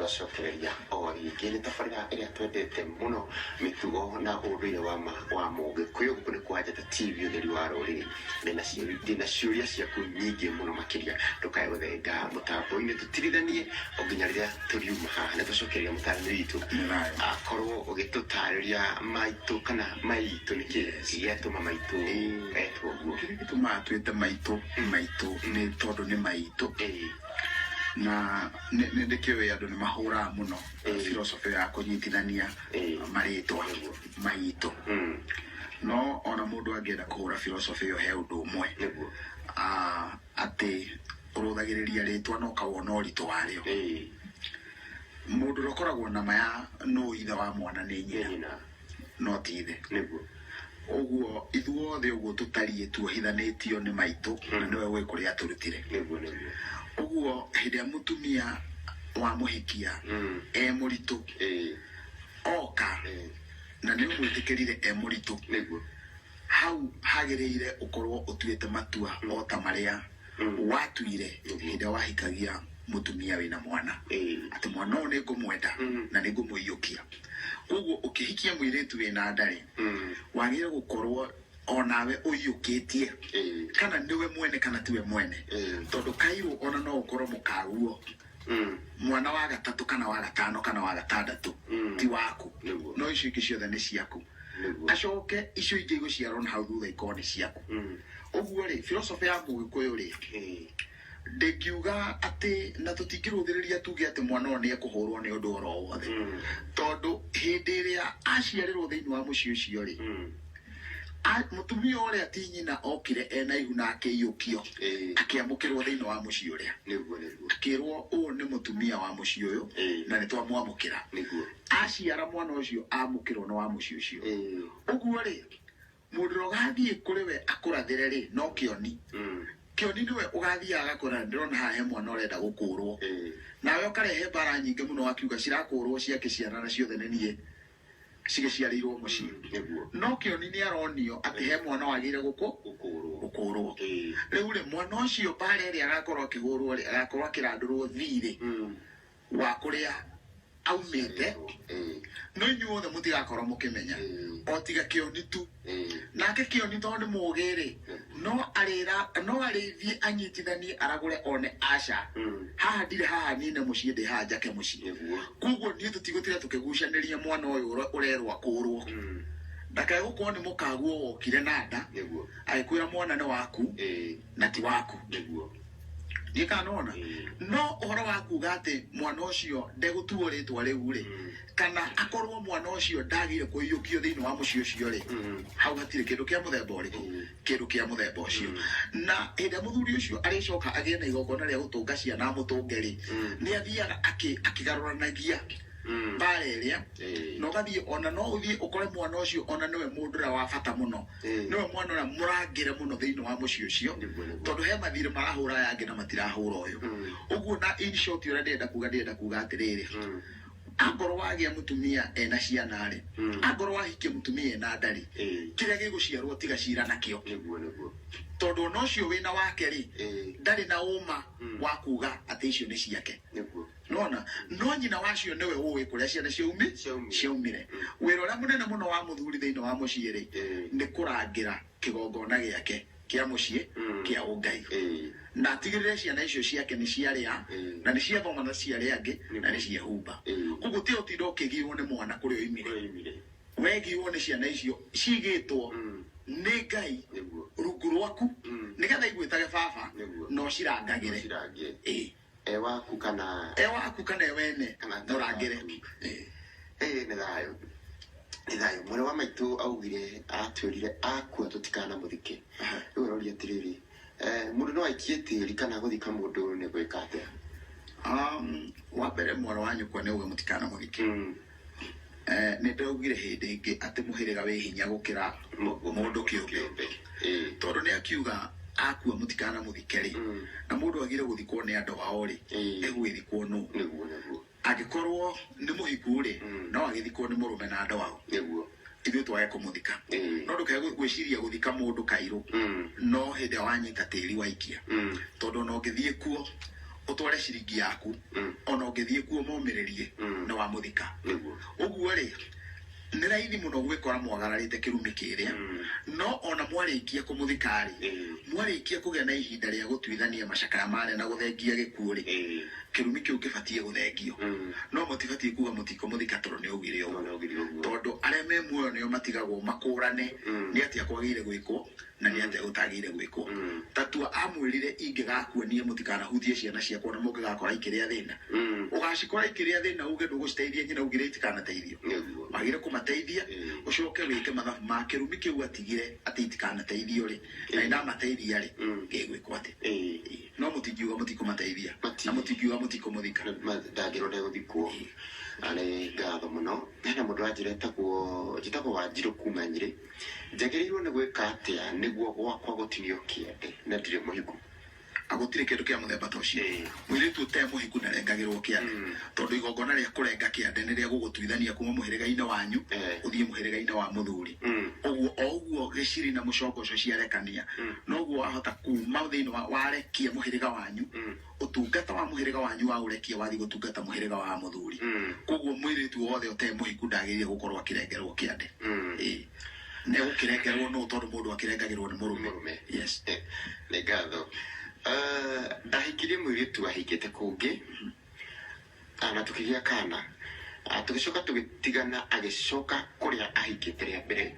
twacokereria o rĩngĩ nĩ tabarĩra ĩrĩa twendete mũno mĩtugo na ũndũire wa Mũgĩkũyũ. Gũkũ nĩ kwa Njata TV, ũtheri wa rũrĩrĩ. Ndĩna ciũria ciaku nyingĩ mũno makĩria, ndũkae gũthenga mũtambo-inĩ tũtirithanie o nginya rĩrĩa tũriuma haha. Nĩ tũcokereria mũtarani witũ akorwo ũgĩtũtarĩria maitũ kana maitũ nĩ kĩĩ gĩatũma maitũ etwo guo. Kĩrĩa gĩtũmaga twĩte maitũ nĩ tondũ nĩ maitũ, na nĩ ndĩkĩũĩ andũ nĩ mahũraga mũno philosophy ya kũnyitithania marĩtwa maitũ, no ona mũndũ angĩenda kũhũra philosophy ĩyo he ũndũ ũmwe atĩ ũrũthagĩrĩria rĩtwa no kawona ũritũ warĩo. Mũndũ ũkoragwo na maya no ithe wa mwana nĩ nyina no ti ithe. Ũguo ithuothe ũguo tũtariĩ tuohithanĩtio nĩ maitũ na nĩwe ũĩ kũrĩa tũrutire. Ũguo hĩndĩ ya mũtumia wa mũhikia mũritũ oka na nĩ ũmwĩtĩkĩrire mũritũ, hau hagĩrĩire ũkorwo ũtuĩte matua o ta marĩa watuire hĩndĩ ya wahikagia mũtumia wĩna mwana, atĩ mwana ũyũ nĩ ngũmwenda na nĩ ngũmũiyũkia. Ũguo ũkĩhikia mũirĩtu wĩna ndarĩ wagĩrĩire gũkorwo onawe ũiyũkĩtie kana nĩwe mwene kana tiwe mwene, tondũ kairũ ona no ũkorwo mũkaguo mwana wa gatatũ kana wa gatano kana wa gatandatũ ti waku, no icio ingĩ ciothe nĩ ciaku. Acoke icio ingĩ igũciarwo na hau thutha ikorwo nĩ ciaku. Ũguo rĩ philosophy ya Mũgĩkũyũ rĩ ndĩkiuga atĩ na tũtingĩrũthĩrĩria tuge atĩ mwana ũyũ nĩ ekũhũrwo nĩ ũndũ oro wothe, tondũ hĩndĩ ĩrĩa aciarĩrwo thĩinĩ wa mũciĩ ũcio rĩ mũtumia ũrĩa ti nyina okire ena ihu na akĩiyũkio akĩamũkĩrwo thĩinĩ wa mũciĩ ũrĩa, akĩrwo ũũ nĩ mũtumia wa mũciĩ ũyũ na nĩ twamwamũkĩra. Aciara mwana ũcio amũkĩrwo nĩ wa mũciĩ ũcio. Ũguo rĩ mũndũ ũrĩa ũgathiĩ kũrĩ we akũrathĩre rĩ no kĩoni, kĩoni nĩwe ũgathiaga agakora ndĩrona haha he mwana ũrenda gũkũrwo, nawe ũkarehe mbara nyingĩ mũno wakiuga cirakũrwo ciake ciana na ciothe nĩ niĩ cigĩciarĩirwo mũciĩ. No kĩoni nĩ aronio atĩ he mwana wagĩrĩire gũkũrwo. Rĩu rĩ mwana ũcio mbara ĩrĩa agakorwo akĩhũrwo rĩ agakorwo akĩrandũrwo thirĩ wa kũrĩa aumĩte, no inyuothe mũtigakorwo mũkĩmenya o tiga kĩoni tu. Nake kĩoni tondũ nĩ mũũgĩ rĩ no arĩthiĩ anyitithanie aragũre one aca haha ndirĩ haha nine mũciĩ ndĩ haha njake mũciĩ. Koguo niĩ tũtigũtira tũkĩgucanĩria mwana ũyũ ũrerwo akũrwo, ndakae gũkorwo nĩ mũkaguo wokire na nda agĩkwĩra mwana nĩ waku na ti waku. Niĩ kanona no ũhoro wa kuga atĩ mwana ũcio ndegũtuo rĩtwa rĩu rĩ kana akorwo mwana ũcio ndagĩrĩire kũiyũkio thĩinĩ wa mũciĩ ũcio rĩ, hau hatirĩ kĩndũ kĩa mũthemba ũrĩkũ, kĩndũ kĩa mũthemba ũcio. Na hĩndĩ ya mũthuri ũcio arĩcoka agĩe na igongona rĩa gũtũnga ciana mũtũnge rĩ nĩ athiaga akĩgarũranagia mbara ĩrĩa na ũgathiĩ ona no ũthiĩ ũkore mwana ũcio ona nĩwe mũndũ ũrĩa wa bata mũno, nĩwe mwana ũrĩa mũrangĩre mũno thĩinĩ wa mũciĩ ũcio, tondũ he mathirĩ marahũra aya angĩ na matirahũra ũyũ. Ũguo na in short ũrĩa ndĩrenda kuga atĩrĩrĩ, akorwo wagĩa mũtumia ena ciana rĩ, akorwo wahikia mũtumia ena nda rĩ, kĩrĩa gĩgũciarwo tiga cira nakĩo, tondũ ona ũcio wĩna wake rĩ ndarĩ na ũma wa kuga atĩ icio nĩ ciake. Nona no nyina wacio nĩwe ũĩ kũrĩa ciana ciaumire. Wĩra ũrĩa mũnene mũno wa mũthuri thĩinĩ wa mũciĩ rĩ nĩ kũrangĩra kĩgongona gĩake kĩa mũciĩ kĩa ũngai, na atigĩrĩre ciana icio ciake nĩ ciarĩa na nĩ ciathoma na ciarĩa angĩ na nĩ ciehumba. Ũguo ti ũtinda ũkĩgirwo nĩ mwana kũrĩa oimire, wegirwo nĩ ciana icio cigĩtwo nĩ Ngai rungu rwaku nĩgetha igwĩtage baba no cirangagĩre waku kana wene ũrangĩre. Nĩ thayũ mwene wa maitũ augire atwĩrire akua tũtikanamũthike. Rĩu ũroria atĩrĩrĩ mũndũ no aikie tĩri kana gũthika mũndũ nĩ gwĩka atĩa? Wa mbere mwana wa nyũkwa nĩ uge mũtikanamũthike. Nĩ ndaugire hĩndĩ ĩngĩ atĩ mũhĩrĩga wĩ hinya gũkĩra mũndũ kĩũmbe, tondũ nĩ akiuga akua mũtikanamũthike rĩ na mũndũ agire gũthikwo nĩ andũ ao rĩ egwĩthikwo nũ? Angĩkorwo nĩ mũhiku rĩ no agĩthikwo nĩ mũrũme na andũ ao, ithuĩ twage kũmũthika. No ndũkage gwĩciria gũthika mũndũ kairũ no hĩndĩ wanyita tĩri waikia, tondũ no ũngĩthiĩ kuo utware ciringi yaku ona ungithie kuo momererie na wa muthika uguo ri nä raithi må no gwä kora mwagararä te kä rumi kä rä a no ona mwarä kia kå må thikarä mwarä kia kå gä a na ihinda rä a gå tuithania macakaya mare na gå thengia gä kuo rä kä rumi kä u kä batiä gå thengio no må tibatiä kuga må tikå må thika tondå nä å gire å tondå arä a me muoyo nä o matigagwo makå rane nä atä a kwagä ire gwä kwo na nä atä a gå tagä ire gwä kwo tatua amwä rire ingä gakuonie må tikanahutie ciana ciakwa na må ngä gakora ikä rä a thä na å gacikora ikä rä a thä na uge ndå gå citeithia nyina ugä rä itikanateithio wagä re kå mateithia å coke wä ke mathabu ma kä rumi kä u atigire atä itikanateithio rä na ndamateithia rä ngä gwä kwo atä no må tingiuga må tikå mateithia na må tingiuga må tikå må thika ndangä ro ndegå thikwo arä ngatho må no hena må ndå wanjä njätagwo Wanjirå kuma Nyĩrĩ njagä rä irwo nä gwä ka atä a nä guo gwakwa gå tinio kä ande na ndirä må hiku agutire kindu kia muthemba ta ucio mwiritu te muhiku na rengagirwo kiande tondu igongona ria kurenga kiande ni ria gugutuithania kuma muhiriga-ini wanyu uthie muhiriga-ini wa muthuri oguo giciri na mucongo ucio ciarekania noguo wahota kuma thiini warekia muhiriga wanyu utungata wa muhiriga wanyu wa urekia wathi gutungata muhiriga wa muthuri koguo mwiritu wothe ute muhiku ndagirire gukorwo akirengerwo kiande ne gukirengerwo no tondu mundu akirengagirwo ni murume yes nä ngatho ndahikirie mwiritu ahingite kungi na tukigĩa kana tugicoka tugitigana agicoka kuria ahingite ria mbere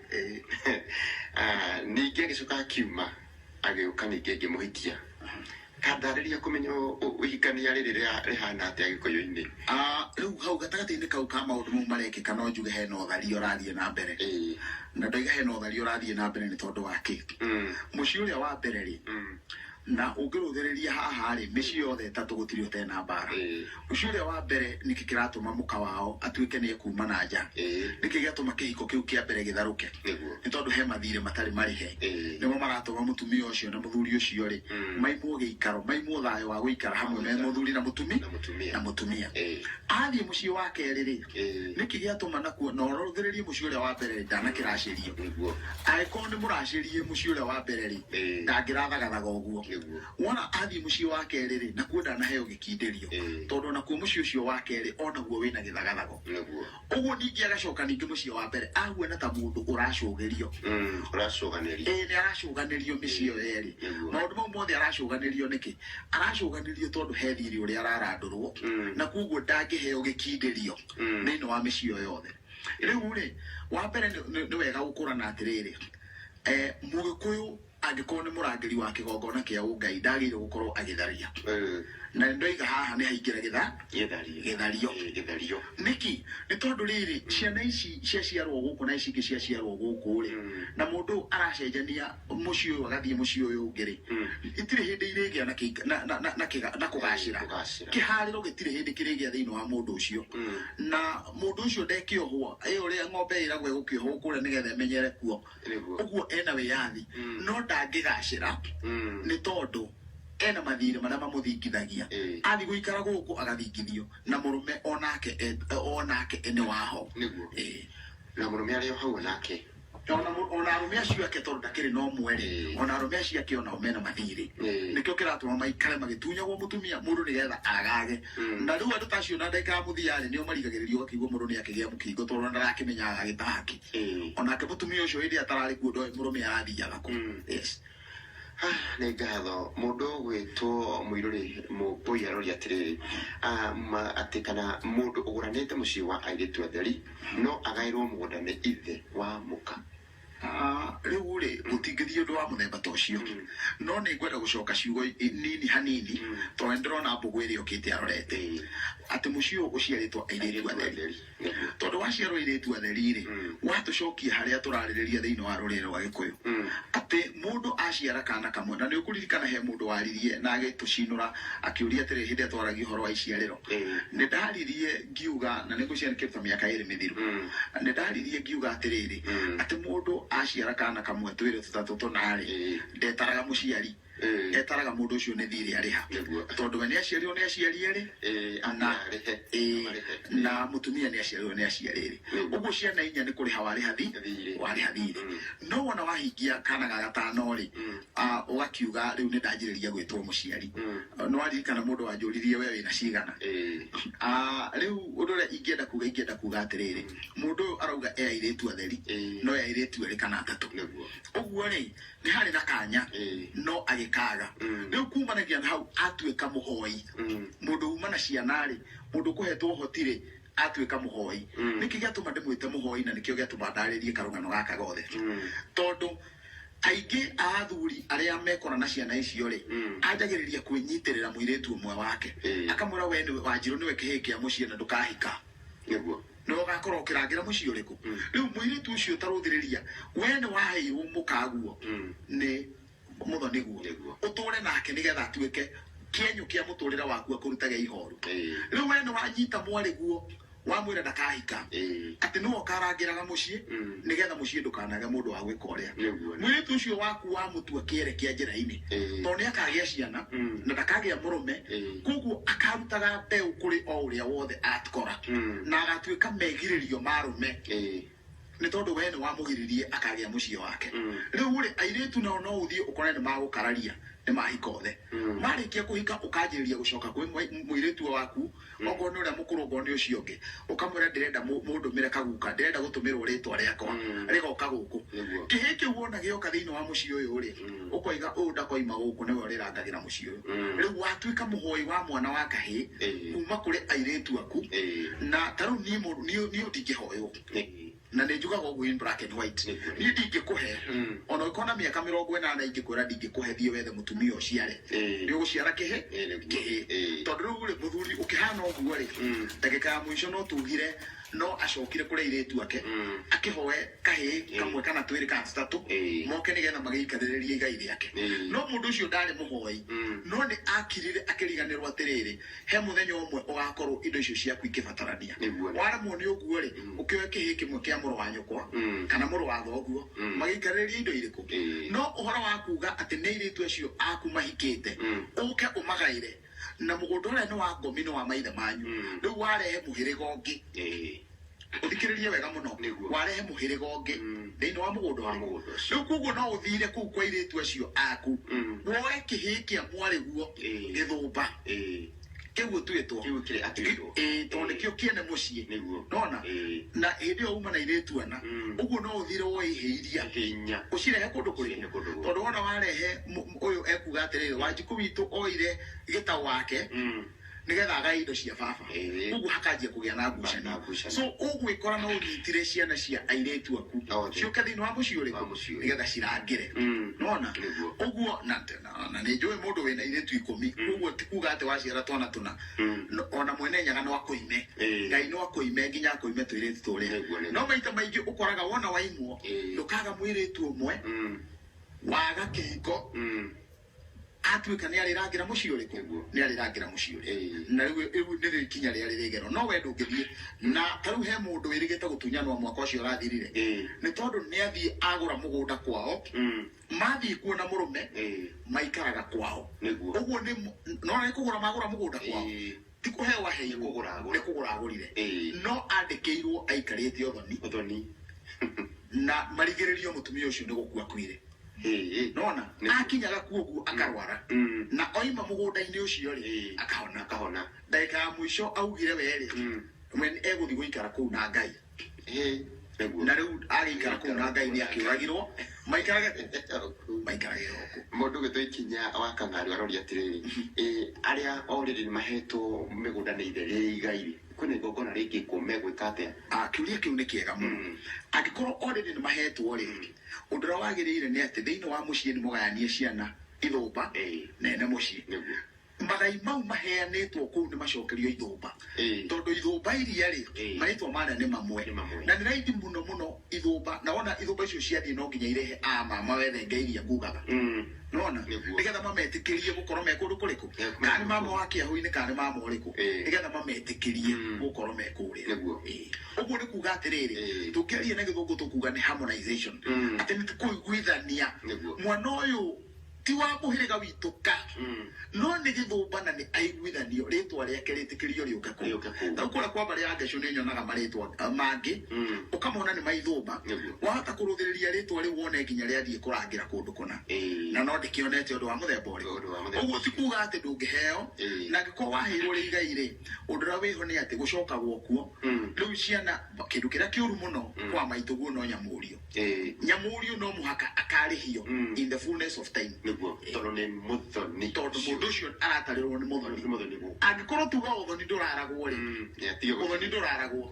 ningi agicoka akiuma agiuka ningi ngimuhikia kandarĩria kũmenya ũhikania rĩrĩ rĩhana atĩa Gĩkũyũ-inĩ rĩu hau gatagatĩ-inĩ kau ka maũndũ mau marekĩka no njuge hena ũthari ũrathiĩ na mbere na ndoiga hena ũthari ũrathiĩ na mbere nĩ tondũ wa kĩ mũciĩ ũrĩa wa mbere rĩ na ũngĩrũthĩrĩria haha rĩ mĩciĩ yothe ĩtatũ gũtirĩ ũtena mbara mũciĩ ũrĩa wa mbere nĩkĩ kĩratũma mũka wao atuĩke nĩ ekuma na nja nĩkĩ gĩatũma kĩhiko kĩu kĩa mbere gĩtharũke nĩ tondũ he mathirĩ matarĩ marĩhe nĩmo maratũma mũtumia ũcio na mũthuri ũcio rĩ maimwo gĩikaro maimwo thayũ wa gũikara hamwe me mũthuri na mũtumia athiĩ mũciĩ wa kerĩ rĩ nĩkĩ gĩatũma nakuo na ũrũthĩrĩrie mũciĩ ũrĩa wa mbere ndanakĩracĩrio angĩkorwo nĩ mũracĩrie mũciĩ ũrĩa wa mbere rĩ ndangĩrathagathaga ũguo wona athiĩ mũciĩ wa kerĩ rĩ nakuo ndanaheo gĩkindĩrio tondũ nakuo mũciĩ ũcio wa kerĩ onaguo wĩna gĩthagathago ũguo ningĩ agacoka ningĩ mũciĩ wa mbere ahuana ta mũndũ ũracũgĩrio nĩ aracũganĩrio mĩciĩ ĩyo yerĩ maũndũ mau mothe aracũganĩrio nĩkĩ aracũganĩrio tondũ he thirĩ ũrĩa ararandũrwo na koguo ndangĩheo gĩkindĩrio thĩinĩ wa mĩciĩ ĩyo yothe rĩu rĩ wa mbere nĩ wega gũkũrana atĩrĩrĩ Mũgĩkũyũ angĩkorwo nĩ mũrangĩri wa kĩgongona kĩa ũngai ndagĩrĩire gũkorwo agĩtharia na ndoiga haha nĩ haingĩra gĩthario nĩkĩ nĩ tondũ rĩrĩ ciana ici ciaciarwo gũkũ na ici ingĩ ciaciarwo gũkũ rĩ na mũndũ aracenjania mũciĩ ũyũ agathiĩ mũciĩ ũyũ ũngĩ rĩ itirĩ hĩndĩ irĩgĩa na kũgacĩra kĩharĩro gĩtirĩ hĩndĩ kĩrĩgĩa thĩinĩ wa mũndũ ũcio na mũndũ ũcio ndekĩohwo ũrĩa ng'ombe ĩragwo egũkĩohwo kũrĩa nĩgetha ĩmenyere kuo ũguo ena wĩyathi no ndangĩgacĩra nĩ tondũ ena mathirĩ marĩa mamũthingithagia athiĩ gũikara gũkũ agathingithio na mũrũme onake nĩ waho na mũrũme arĩ o hau onake ona arũme acio ake tondũ ndakĩrĩ na ũmwe rĩ ona arũme acio ake onao mena mathirĩ nĩkĩo kĩratũma maikare magĩtunyagwo mũtumia mũndũ nĩgetha agage na rĩu andũ ta acio na ndaikaga mũthia rĩ nĩo marigagĩrĩrio ũgakĩigua mũndũ nĩ akĩgĩa mũkingo tondũ ndarakĩmenyaga agĩtahaki onake mũtumia ũcio hĩndĩ atararĩ kuo ndoĩ mũrũme arathiaga kũ nĩ ngatho mũndũ ũgwĩtwo Mũirũrĩ Mũmbũi aroria atĩrĩrĩ atĩ kana mũndũ ũgũranĩte mũciĩ wa airĩtu atheri no agaĩrwo mũgũnda nĩ ithe wa mũka rĩu rĩ gũtingĩthiĩ ũndũ wa mũthemba ta ũcio no nĩ ngwenda gũcoka ciugo nini hanini tondũ nĩndĩrona mbũgũ ĩrĩa ũkĩte arorete atĩ mũciĩ ũyũ ũciarĩtwo airĩtu atheri tondũ waciarwo airĩtu atheri rĩ watũcokia harĩa tũrarĩrĩria thĩinĩ wa rũrĩrĩ rwa Gĩkũyũ atĩ mũndũ aciara kana kamwe na nĩ ũkũririkana he mũndũ waririe na agĩtũcinũra akĩũria atĩrĩrĩ hĩndĩ ĩrĩa twaragia ũhoro wa iciarĩro nĩ ndaririe ngiuga na nĩ ngũciara kĩruta mĩaka ĩrĩ mĩthiru nĩ ndaririe ngiuga atĩrĩrĩ atĩ mũndũ aciara kana kamwe twĩrĩ tũtatũ tũnarĩ ndetaraga mũciari etaraga mũndũ ũcio nĩ thirĩ arĩha tondũ we nĩ aciarirwo nĩ aciari erĩ na mũtumia nĩ aciarirwo nĩ aciari erĩ ũguo ciana inya nĩ kũrĩha warĩha thirĩ no wona wahingia kana ga gatano rĩ ũgakiuga rĩu nĩ ndanjĩrĩria gwĩtwo mũciari no ari kana mundu wanjuririe we wina cigana riu udore ingenda kuga atiriri mundu arauga airetu atheri no airetu eri kana atatu uguo ri ni hari na kanya no agikaga riu kumanagia na hau atuika muhoi mundu umana ciana ri mundu kuhetwo hotire atuika muhoi niki giatuma ndimwite muhoi na nikio giatuma ndaririe karungano gaka gothe tondu aige athuri aria mekora na ciana icio ri ajagiriria kwinyitirira muiretu umwe wake akamura we ni wanjiru niwe kihikia mucie na ndukahika niguo no gakora ukirangira mucie uriku riu muiretu ucio taruthiriria we ni waheirwo mukaguo ni muthoni guo uture nake nigetha atuike kienyu kia muturira waku akurutage ihoru riu we ni wanyita mwari guo wamwira ndakahika ati no karangiraga mucie nigetha mucie ndukanaga mundu wa gwikoria mwitu ucio waku wa mutua kiere kia njira-ini to ni akagia ciana na ndakagia murume kuguo akarutaga mbeu kuri o uria wothe atkora na agatuika megiririo marume ni tondu we ni wamugiririe akagia mucie wake riu ri airetu no uthie ukore ni magukararia ni mahika othe marikia kuhika ukanjiriria gucoka kwi muiretu waku ogo ni uria mukuru ogo ni ucio ngi ukamwira ndirenda mundu mire kaguka ndirenda gutumirwo ritwa riakwa rigoka guku kihiki wona gioka thiini wa mucie uyu ri ukoiga ndakoima guku niwe urirangagira mucie uyu riu watuika muhoi wa mwana wa kahi kuma kuri airetu aku na taru ni mundu ni utingihoyo na njugaga uguo in black and white ni ndingikuhe ona ukona miaka 40 ingikwira ndingikuhe thie wethe mutumia uciare ni uguciara kihe tondu riu ri muthuri ukihana uguo ri ndagika ya mwisho no tugire no acokire kuri iretu ake akihoe kahi kamwe kana twiri kana tutatu moke nigetha magiikaririe igai riake no mundu ucio ndari muhoi no ni akirire akiriganirwo atiriri he muthenya umwe ugakorwo indo icio ciaku ikibatarania waramwo ni uguo ri ukioe kihi kimwe kia muru wa nyukwa kana muru wa thoguo magiikaririe indo iriku no uhoro wa kuga ati ni iretu acio aku mahikite uke umagaire na mugondo ule ni wa ngomi no wa maithe manyu riu warehe muhiriga ungi uthikiririe wega muno warehe muhiriga ungi thiini wa mugondo wa mugondo riu kuguo no uthire kuu kwa iretu acio aku woe kihikia mwari guo githumba kiu twitwo tondu kio kiene mucie nona na hindi o uma na iretu ana uguo no uthire woiheiria hinya ucirehe kundu kuri tondu wona warehe uyu ekuga atiriri wanjiku witu oire gita wake nigetha agai indo cia baba uguo hakanjia kugia na ngucanio so ugwikora no unyitire ciana cia airetu aku cioke thiini wa mucie uriku nigetha cirangire nona uguo na ni njui mundu wina iretu 10 uguo tikuga ati waciara twana tuna ona mwene nyaga no akoime ngai no akoime nginya akoime twiretu turia no maita maingi ukoraga wona waimwo ndukaga mwiretu umwe waga kihiko atuika ni arirangira mucie uriku ni arirangira mucie uri na riu ni kinya ria ririgero no we ndungithie na taru he mundu wirigite gutunyanwa mwaka ucio rathirire ni tondu ni athie agura mugunda kwao mathie kuona murume maikaraga kwao uguo ni no ni kugura magura mugunda kwao tikuhewa hei kugura agurire no andikirwo aikarite othoni na marigiririo mutumia ucio ni gukua kwire nona akinyaga kuoguo akarwara na oima mugunda-ini ucio ri akahona ndagika ya mwisho augire weri mwen eguthi guikara kuu na ngai na riu agikara kuu na ngai ni akiuragirwo maikarage oku mundu gitwe ikinya wa kang'ari arori atiriri aria already ni mahetwo migunda ni ithe igai kwene gogona ringi kumegwika atia kiuria kiu ni kiega muno angikorwo already ni mahetwo ringi undura wagirire ni ati thiini wa mucie ni mugayanie ciana ithumba nene mucie magai mau maheanitwo kuu ni macokerio ithumba tondu ithumba iria ri maitwo mana ni mamwe na ni raithi muno ithumba na wona ithumba icio ciathie no nginya irehe mama wethe ngeiria ngugaga nona nigetha mametikirie gukorwo me kundu kuriku kana mama wa kiahu-ini kana mama uriku nigetha mametikirie gukorwo me kuria uguo ni kuga atiriri tukiaria na githungu tukuga ni harmonization ati ni tukuiguithania mwana uyu ti wa muhiriga witu ka no ni githumbana ni aiguithanio ritwa riake ritikirio riuka ku na ukora kwa bari yake shune nyonaga maritwa mangi ukamona ni maithumba wahota kuruthiriria ritwa ri wone nginya ria thie kurangira kundu kuna na no ndikionete undu wa muthemba uri uguo ti kuga ati ndungiheo na ngiko wahirwo ri igaire undu ra wiho ni ati gucoka gwokuo riu ciana kindu kiria kiuru muno kwa maituguo no nyamurio nyamurio no muhaka akarihio in the fullness of time niguo tono ni muthoni tondu mundu ucio aratarirwo ni muthoni angikorwo tuga uthoni nduraragwo ri uthoni nduraragwo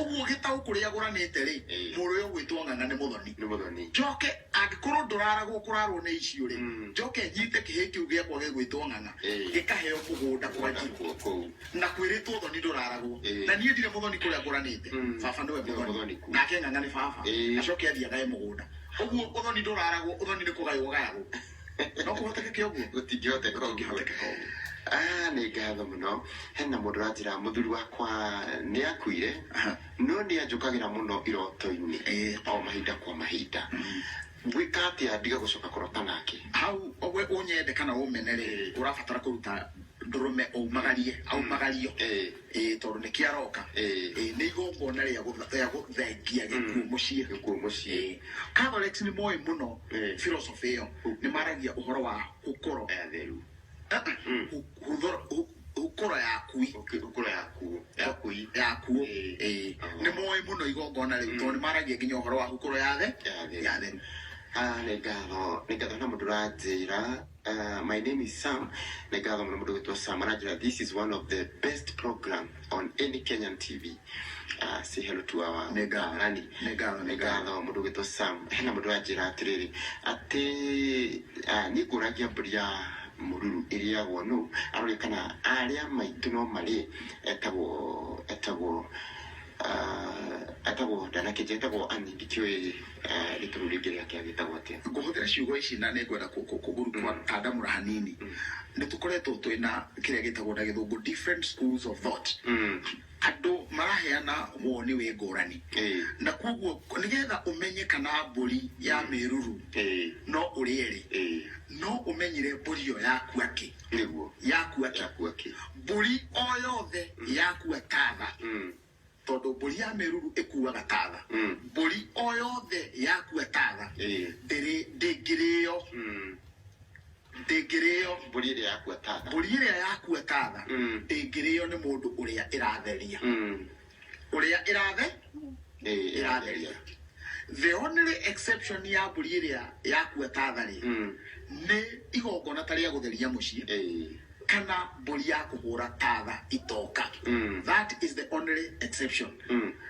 uguo gitau kuria guranite ri muru uyu gwitwo ng'ang'a ni muthoni njoke angikorwo nduraragwo kurarwo ni icio ri njoke nyite kihiki giakwa gigwitwo ng'ang'a gikaheo mugunda kwa jiko na kwiritwo uthoni nduraragwo na nie ndire muthoni kuria guranite baba niwe muthoni nake ng'ang'a ni baba acoke athia nae mugunda uguo uthoni nduraragwo uthoni ni kugaywo gayagwo no kuhoteke uguo gutingihoteka ni ngatho muno hena mundu ranjira muthuri wakwa ni akuire no ni anjukagira muno iroto-ini o mahinda kwa mahinda gwika atia ndiga gucoka kurota nake hau ogwe unyende kana umenere urabatara kuruta ndurume umagario tondu ni kiaroka ni igongona ria guthengia gikuo mucii Catholics ni moi muno philosophy yo ni maragia uhoro wa ukoro theru ukoro yaku ni moi muno igongona riu tondu ni maragia nginya uhoro wa ukoro ya theru Negatho na mundu ranjira my name is Sam negatho na mundu gwitwa Sam ranjira this is one of the best program on any Kenyan TV say hello to our negatho mundu gwitwa Sam hena mundu ranjira atiriri ati ni kuragia mbria mururu iria wonu arorikana aria maitu no mari etagwo ndanake jetagwo anindikwe rituru rigiria kia gitagwo atia nguhuthira ciugo ici na ni ngwenda kugurukwa tandamura hanini ni tukoretwo twina kiria gitagwo na githungu different schools of thought andu maraheana woni wi ngurani na koguo nigetha umenye kana mburi ya miruru no urieri no umenyire mburi yo yaku aki niguo yaku aki mburi o yothe yaku atatha tondu mburi ya miruru ikuaga tatha mburi o yothe yaku atatha ndingirio mburi iria yaku atatha ndingirio ni mundu uria iratheria iratheria the only exception ya mburi iria yaku atatha ri ni igongona taria gutheria mucii kana mburi ya kuhura tatha itoka that is the only exception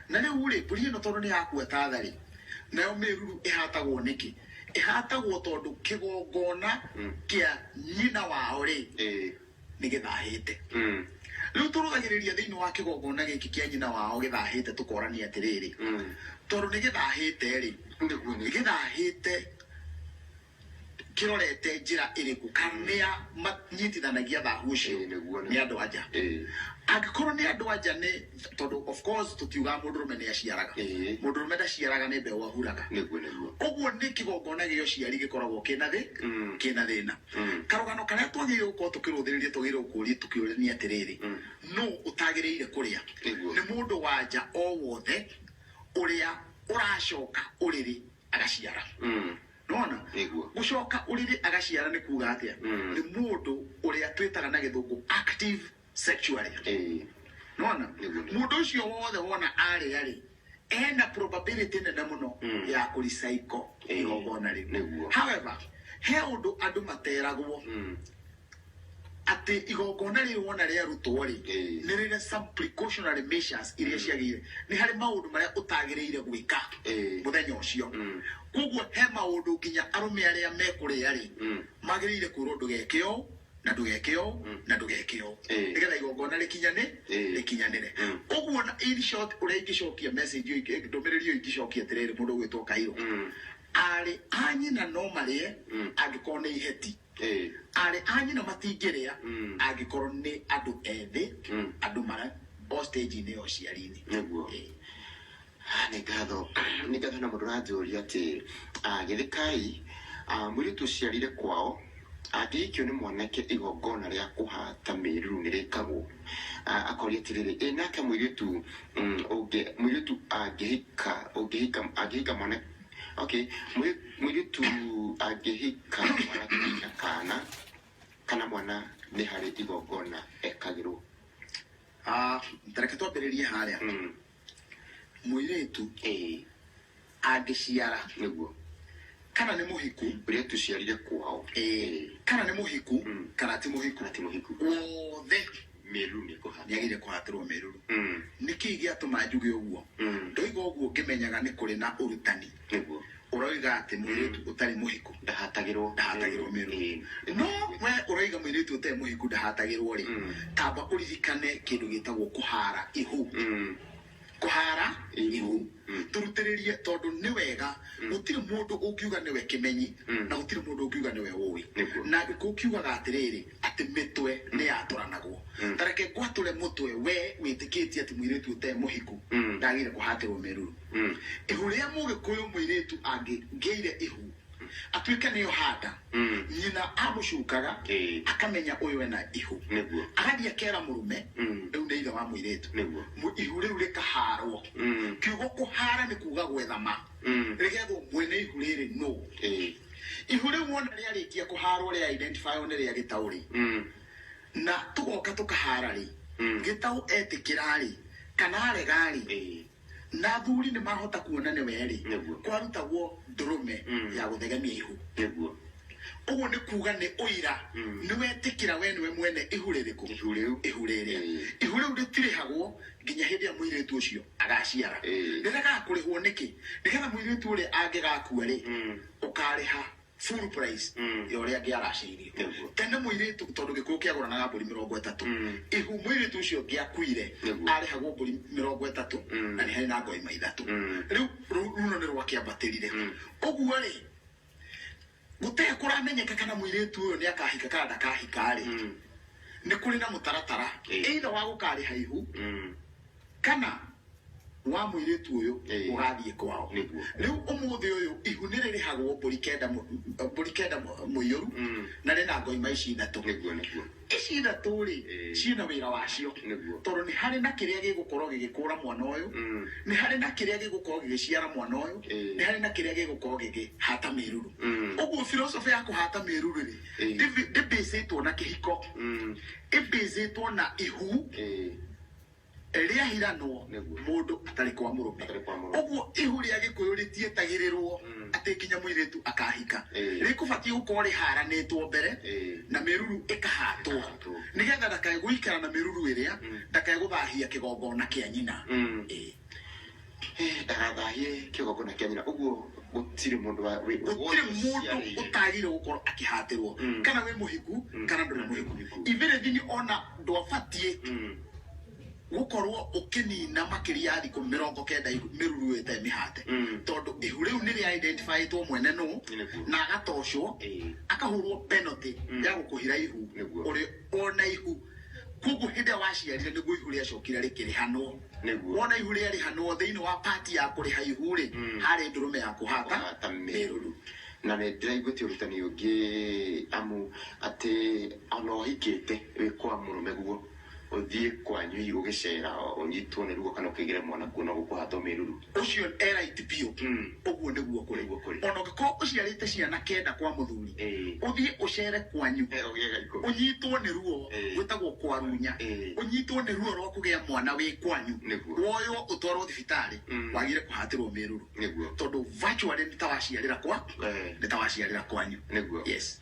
na riu ri mburi ino tondu ni yaku atatha ri nayo miruru ihatagwo niki ihatagwo tondu kigongona kia nyina wao ri ni githahite riu turuthagiriria thiini wa kigongona giki kia nyina wao githahite tukorania atiriri tondu ni githahite ri ni githahite kirorete njira iriku kamia manyitithanagia thahu ucio ni andu anja angikorwo ni andu anja ni tondu of course tutiuga mundurume ni aciaraga mundurume ndaciaraga ni mbeu ahuraga uguo ni kigongona gio ciari gikoragwo kina thina karugano karia twagire uko tukiruthiriria tugire ukuri tukiurania atiriri no utagiriire kuria ni mundu wanja o wothe uria uracoka uriri agaciara nona gucoka uriri agaciara ni kuga atia ni mundu uria twitaga na githungu active sexually nona mundu ucio wothe wona ari ena probability nene muno ya kurecycle igongona riu however he undu andu materagwo ati igongona riu wona ria rutwo ri ni rire some precautionary measures iria ciagire ni hari maundu maria utagiriire gwika muthenya ucio koguo he maundu nginya arume aria mekuria ri magiriire kwirwo ndugekeo na ndugekeo nigetha igongona rikinyanire uguo na in short uria ingicokia message yo ndumiriri yo ingicokia atiriri mundu gwitwo Kairo ari anyina no marie angikorwo ni iheti ari anyina matingiria angikorwo ni andu ethi andu mara o stage ni o ciarini niguo ni ngatho na mundu ranjuria ati githikai muri tuciarire kwao angĩhikio nĩ mwanake igongona rĩa kũhata mĩruru nĩ rĩkagwo akoria atĩrĩrĩ nake mũirĩtu angĩhika mwanake mũirĩtu angĩhika mwanake kana mwana nĩ harĩ igongona ekagĩrwo. Tareke twambĩrĩrie harĩa mũirĩtu angĩciara nĩguo kana nĩ mũhiku ũrĩa tuciarire kwao kana nĩ mũhiku kana ti mũhiku wothe mĩruru nĩagĩrĩire kũhatĩrwo mĩruru. Nĩkĩ gĩatũma njuge ũguo? Ndoiga ũguo ngĩmenyaga nĩ kũrĩ na ũrutani ũroiga atĩ mũirĩtu ũtarĩ mũhiku ndahatagĩrwo mĩruru, no we ũroiga mũirĩtu ũtarĩ mũhiku ndahatagĩrwo rĩ, tamba ũririkane kĩndũ gĩtagwo kũhara ihu. Kũhara ihu turutĩrĩrie tondũ nĩ wega, gũtirĩ mũndũ ũngiuga nĩwe kĩmenyi na gũtirĩ mũndũ ũngiuga nĩwe ũĩ, na gũkiugaga atĩrĩrĩ atĩ mĩtwe nĩ yatũranagwo. Tareke ngwatũre mũtwe we wĩtĩkĩtie atĩ mũirĩtu ũtarĩ mũhiku ndagĩrĩire kũhatĩrwo mĩruru. Ihu rĩa mũgĩkũyũ mũirĩtu angĩgĩire ihu atuĩke nĩyo handa, nyina amũcukaga akamenya ũyũ ena ihu, agathiĩ akera mũrũme rĩu nĩ ithe wa mũirĩtu, ihu rĩu rĩkaharwo. Kiugo kũhara nĩ kuga gwethama, rĩgethwo mwene ihu rĩrĩ no. Ihu rĩu wona rĩarĩkia kũharwo rĩa identify nĩ rĩa gĩtaũ rĩ, na tũgoka tũkahara rĩ, gĩtaũ etĩkĩra rĩ kana arega rĩ, na athuri nĩ mahota kuona nĩ werĩ kwarutagwo ndũrũme ya gũthegemia ihu. Ũguo nĩ kuga nĩ ũira nĩ wetĩkĩra we nĩwe mwene ihu rĩrĩkũ, ihu rĩrĩa. Ihu rĩu rĩtirĩhagwo nginya hĩndĩ ya mũirĩtu ũcio agaciara. Rĩrega kũrĩhwo nĩkĩ? Nĩgetha mũirĩtu ũrĩa angĩgakua rĩ ũkarĩha full price ya ũrĩa angĩaracĩirio. Tene mũirĩtu tondũ gĩkũyũ kĩagũranaga mbũri 30, ihu mũirĩtu ũcio ngĩakuire arĩhagwo mbũri 30 na nĩ harĩ na ngoima 3. Rĩu runo nĩ rwakĩambatĩrire. Ũguo rĩ gũtarĩ kũramenyeka kana mũirĩtu ũyũ nĩ akahika kana ndakahika rĩ, nĩ kũrĩ na mũtaratara either wa gũkarĩha ihu kana wa mũirĩtu ũyũ ũgathiĩ kwao. Rĩu ũmũthĩ ũyũ ihu nĩ rĩrĩhagwo mbũri kenda mũiyũru na rĩna ngoima ici 3. Ici 3 rĩ ciĩna wĩra wacio, tondũ nĩ harĩ na kĩrĩa gĩgũkorwo gĩgĩkũra mwana ũyũ, nĩ harĩ na kĩrĩa gĩgũkorwo gĩgĩciara mwana ũyũ, nĩ harĩ na kĩrĩa gĩgũkorwo gĩkĩhata mĩruru. Ũguo philosophy ya kũhata mĩruru rĩ ndĩbĩcĩtwo na kĩhiko, ĩbĩcĩtwo na ihu rĩahiranwo mũndũ atarĩ kwa mũrũme. Ũguo ihu rĩa gĩkũyũ rĩtietagĩrĩrwo atĩ nginya mũirĩtu akahika, rĩkũbatiĩ gũkorwo rĩharanĩtwo mbere na mĩruru ĩkahatwo, nĩgetha ndakaegũikara na mĩruru ĩrĩa ndakaegũthahia kĩgongona kĩa nyina. Ndagathahie kĩgongona kĩa nyina. Ũguo gũtirĩ mũndũ ũtagĩrĩirwo gũkorwo akĩhatĩrwo, kana wĩ mũhiku kana ndũrĩ mũhiku. Ibĩrĩthi ona ndwabatiĩ gukorwo ukinina makĩria ya thikũ 90 mĩruru ĩtarĩ mĩhate, tondũ ihu rĩu nĩ rĩa identifyĩtwo mwene no na agatocwo akahũrwo penalty ya gũkũhira ihu ũrĩ ona ihu. Koguo hĩndĩ waciarire nĩguo ihu rĩacokire rĩkĩrĩhanwo. Wona ihu rĩarĩhanwo thĩinĩ wa pati ya kũrĩha ihu rĩ harĩ ndũrũme ya kũhata mĩruru. Na nĩ ndĩraiguĩte ũrutani ũngĩ amu atĩ ona ũhikĩte wĩ kwa mũrũme guo ũthiĩ kwanyu igũgĩcera ũnyitwo nĩ ruo kana ũkĩgĩre mwana kuona gũkũhatwo mĩruru, ũcio right biũ. Ũguo nĩguo kũrĩ. Ona ũngĩkorwo ũciarĩte ciana 9 kwa mũthuri ũthiĩ ũcere kwanyu ũnyitwo nĩ ruo gwĩtagwo kwarunya, ũnyitwo nĩ ruo rwa kũgĩa mwana wĩ kwanyu, woywo ũtwarwo thibitarĩ wagire kũhatĩrwo mĩruru, tondũ virtually nĩ ta waciarĩra kwanyu. Yes.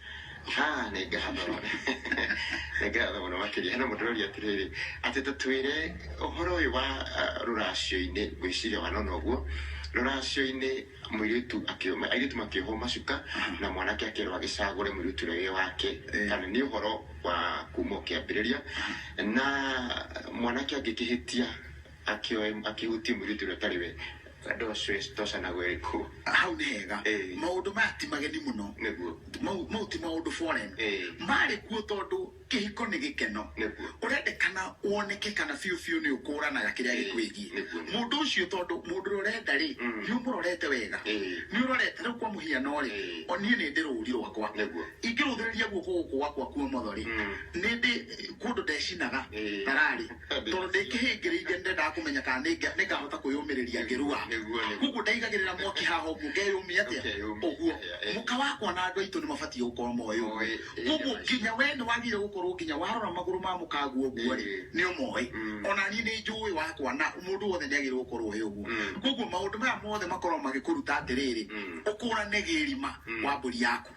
Nĩngatho mũno makĩria. Hena mũndũ ũroria atĩrĩrĩ atĩ tũtwĩre ũhoro ũyũ wa rũracio-inĩ, gwĩciria wanona ũguo rũracio-inĩ airĩtu makĩohwo macuka na mwanake akerwo agĩcagũre mũirĩtu ũrĩa wake, kana nĩ ũhoro wa kuma ũkĩambĩrĩria, na mwanake angĩkĩhĩtia akĩhutie mũirĩtu ũrĩa ũtarĩ we hau nĩ hega. Maũndũ maya ti mageni mũno, mau ti maũndũ foreign, marĩ kuo tondũ kihiko nĩ gĩkeno ũrendekana woneke kana biũ biũ nĩ ũkũranaga kĩrĩa gĩkwĩgiĩ mũndũ ũcio tondũ mũndũ ũrenda rĩ nĩ ũmũrorete wega nĩ ũrorete rĩu kwa mũhiano rĩ niĩ nĩ ndĩ rũri rwakwa ingĩrũthĩrĩria guoko gũkũ gwakwa kuo motho rĩ nĩ ndĩ kũndũ ndecinaga tararĩ tondũ ndĩkĩhĩngĩrĩire ndendaga kũmenya kana nĩngahota kwĩyũmĩrĩria ngĩrua koguo ndaigagĩrĩra mwaki haha ũguo ngeyũmia atĩa ũguo mũka wakwa na andũ aitũ nĩ mabatiĩ gũkorwo moĩ koguo nginya we nĩ wagĩrĩire gũkorwo nginya warora magũrũ ma mũkaguo ũguo rĩ nĩ ũmoĩ ona niĩ nĩ njũĩ wakwa na mũndũ wothe nĩ agĩrĩirwo gũkorwo ũĩ ũguo koguo maũndũ maya mothe makorwo magĩkũruta atĩrĩrĩ ũkũrane gĩrima wa mbũri yaku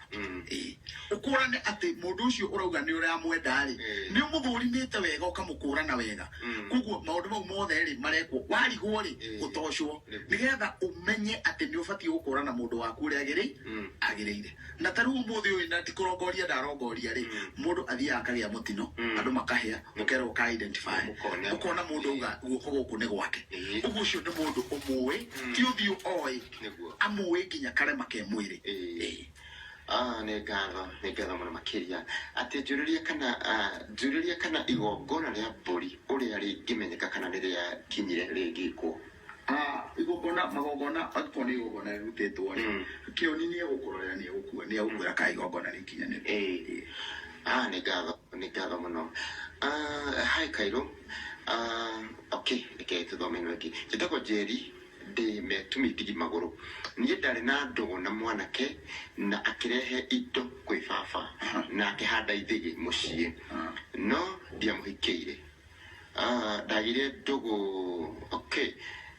ũkũrane atĩ mũndũ ũcio ũrauga nĩ ũramwenda rĩ nĩ ũmũthũrimĩte wega ũkamũkũrana wega koguo maũndũ mau mothe rĩ marekwo warigwo rĩ gũtocwo nĩgetha ũmenye atĩ nĩ ũbatiĩ gũkũrana mũndũ waku ũrĩa agĩrĩire na ta rĩu ũmũthĩ ũyũ na ndikũrongoria ndarongoria rĩ mũndũ athiaga akagĩa mũtino andũ makahĩa ũkerwo ka identify ũkona mũndũ auga guoko gũkũ nĩ gwake ũguo ũcio nĩ mũndũ ũmũĩ ti ũthiũ oĩ amũĩ nginya karema ke mwĩrĩ nĩ ngatho mũno makĩria atĩ njũrĩria kana igongona rĩa mbũri ũrĩa rĩngĩmenyeka kana nĩ rĩakinyire rĩngĩkwo magongona angĩkorwo nĩ igongona rĩrutĩtwo rĩ kĩoni nĩ egũkũrorera nĩ egũkwĩra ka igongona rĩkinyanĩre nĩ ngatho mũno hai Kairũ reke tũthome ĩno ĩngĩ njĩtagwo Njeri ndĩ metumithigi magũrũ niĩ ndarĩ na ndũgũ na mwanake na akĩrehe indo kwĩ baba na akĩhanda ithĩgĩ mũciĩ no ndiamũhikĩire ndagĩire ndũgũ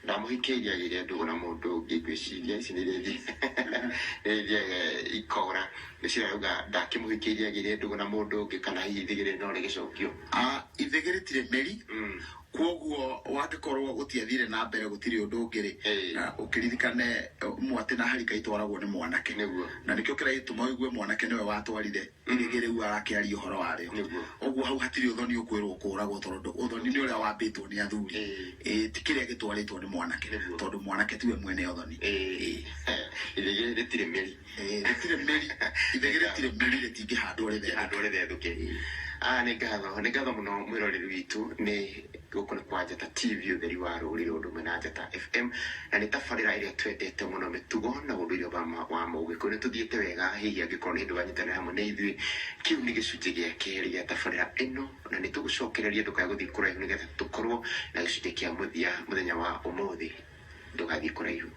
ndamũhikĩirie agĩire ndũgũ na mũndũ ũngĩ ngwĩciria ici nĩ rĩngĩ ikora nĩcirauga ndakĩmũhikĩirie agĩire ndũgũ na mũndũ ũngĩ kana hihi ithĩgĩ no rĩgĩcokio ithĩgĩ rĩtirĩ mĩri koguo wangĩkorwo gũtiathire na mbere gũtirĩ ũndũ ũngĩ rĩ na ũkĩririkane mwatĩ na harika itwaragwo nĩ mwanake na nĩkĩo kĩrĩa gĩtũma ũigue mwanake nĩwe watwarire irĩgĩ rĩu arakĩaria ũhoro warĩo ũguo hau hatirĩ ũthoni ũkwĩrwo kũragwo tondũ ũthoni nĩ ũrĩa wambĩtwo nĩ athuri ti kĩrĩa gĩtwarĩtwo nĩ mwanake tondũ mwanake tiwe mwene ũthoni ithĩgĩ rĩtirĩ mĩri ithĩgĩ rĩtirĩ mĩri rĩtingĩhandwo rĩthethũke nĩ ngatho mũno mwĩroreri witũ nĩ gũkũ nĩ kwa Njata TV ũtheri wa rũrĩrĩ ũndũ ũmwe na Njata FM na nĩ tabarĩra ĩrĩa twendete mũno mĩtugo na ũndũire wa mũgĩkũyũ nĩ tũthiĩte wega hihi angĩkorwo nĩ andũ banyitanĩra hamwe nĩ ithuĩ kĩu nĩ gĩcunjĩ gĩa kerĩ gĩa tabarĩra ĩno na nĩ tũgũcokereria ndũkae gũthiĩ kũraihu nĩgetha tũkorwo na gĩcunjĩ kĩa mũthia mũthenya wa ũmũthĩ ndũgathiĩ kũraihu